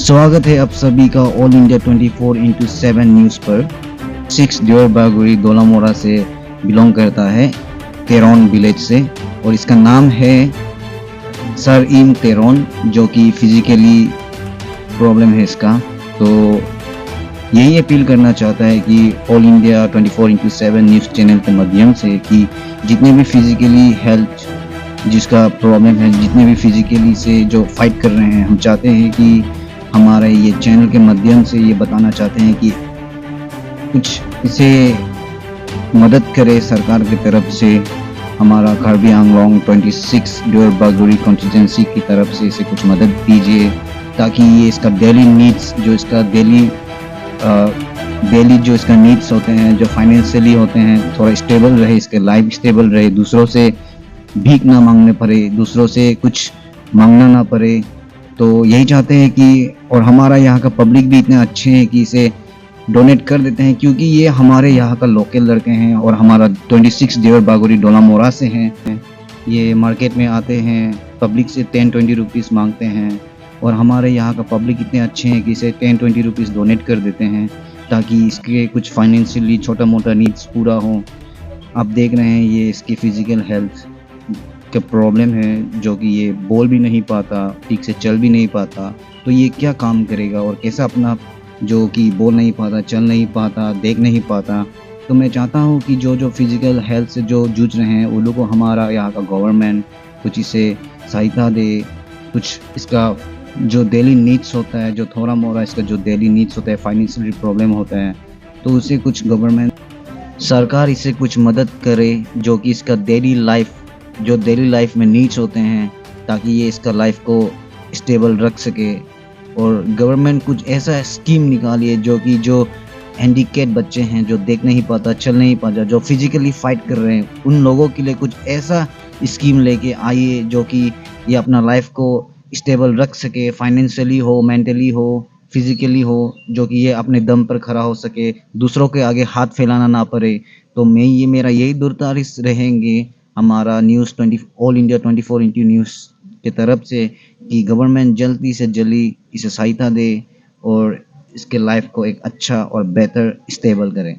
स्वागत है आप सभी का ऑल इंडिया 24/7 न्यूज़ पर। 6 डियर बागुरी दोलामोरा से बिलोंग करता है, तेरोन विलेज से, और इसका नाम है सर इम तेरोन, जो कि फिजिकली प्रॉब्लम है इसका। तो यही अपील करना चाहता है कि ऑल इंडिया 24/7 न्यूज़ चैनल के माध्यम से कि जितने भी फिजिकली हेल्थ जिसका प्रॉब्लम है, जितने भी फिजिकली से जो फाइट कर रहे हैं, हम चाहते हैं कि हमारे ये चैनल के माध्यम से ये बताना चाहते हैं कि कुछ इसे मदद करे सरकार की तरफ से। हमारा कार्बी आंगलोंग 26 डियर बागुरी कॉन्स्टिट्यूंसी की तरफ से इसे कुछ मदद दीजिए, ताकि ये इसका डेली नीड्स जो इसका डेली जो इसका नीड्स होते हैं, जो फाइनेंशियली होते हैं, थोड़ा स्टेबल रहे, इसके लाइफ स्टेबल रहे, दूसरों से भीख ना मांगने पड़े, दूसरों से कुछ मांगना ना पड़े। तो यही चाहते हैं कि, और हमारा यहाँ का पब्लिक भी इतने अच्छे हैं कि इसे डोनेट कर देते हैं, क्योंकि ये हमारे यहाँ का लोकल लड़के हैं और हमारा 26 डियर बागुरी डोलामोरा से हैं। ये मार्केट में आते हैं, पब्लिक से 10-20 रुपीज़ मांगते हैं, और हमारे यहाँ का पब्लिक इतने अच्छे हैं कि इसे 10-20 रुपीज़ डोनेट कर देते हैं, ताकि इसके कुछ फाइनेंशियली छोटा मोटा नीड्स पूरा हो। आप देख रहे हैं ये इसकी फ़िज़िकल हेल्थ का प्रॉब्लम है, जो कि ये बोल भी नहीं पाता, ठीक से चल भी नहीं पाता। तो ये क्या काम करेगा और कैसा अपना, जो कि बोल नहीं पाता, चल नहीं पाता, देख नहीं पाता। तो मैं चाहता हूँ कि जो फिज़िकल हेल्थ से जो जूझ रहे हैं, उन लोगों को हमारा यहाँ का गवर्नमेंट कुछ इसे सहायता दे, कुछ इसका जो डेली नीड्स होता है, जो थोड़ा मोड़ा इसका जो डेली नीड्स होता है, फाइनेंशियल प्रॉब्लम होता है, तो उसे कुछ गवर्नमेंट सरकार इसे कुछ मदद करे, जो कि इसका डेली लाइफ में नीड्स होते हैं, ताकि ये इसका लाइफ को स्टेबल रख सके। और गवर्नमेंट कुछ ऐसा स्कीम निकालिए जो कि जो हैंडीकैप बच्चे हैं, जो देख नहीं पाता, चल नहीं पाता, जो फिजिकली फाइट कर रहे हैं, उन लोगों के लिए कुछ ऐसा स्कीम लेके आइए जो कि ये अपना लाइफ को स्टेबल रख सके, फाइनेंशियली हो, मेंटली हो, फिजिकली हो, जो कि ये अपने दम पर खड़ा हो सके, दूसरों के आगे हाथ फैलाना ना पड़े। तो मेरा यही गुजारिश रहेंगे हमारा न्यूज़ 20 ऑल इंडिया 24 न्यूज़ की तरफ से, कि गवर्नमेंट जल्दी से जल्दी इसे सहायता दे और इसके लाइफ को एक अच्छा और बेहतर स्टेबल करें।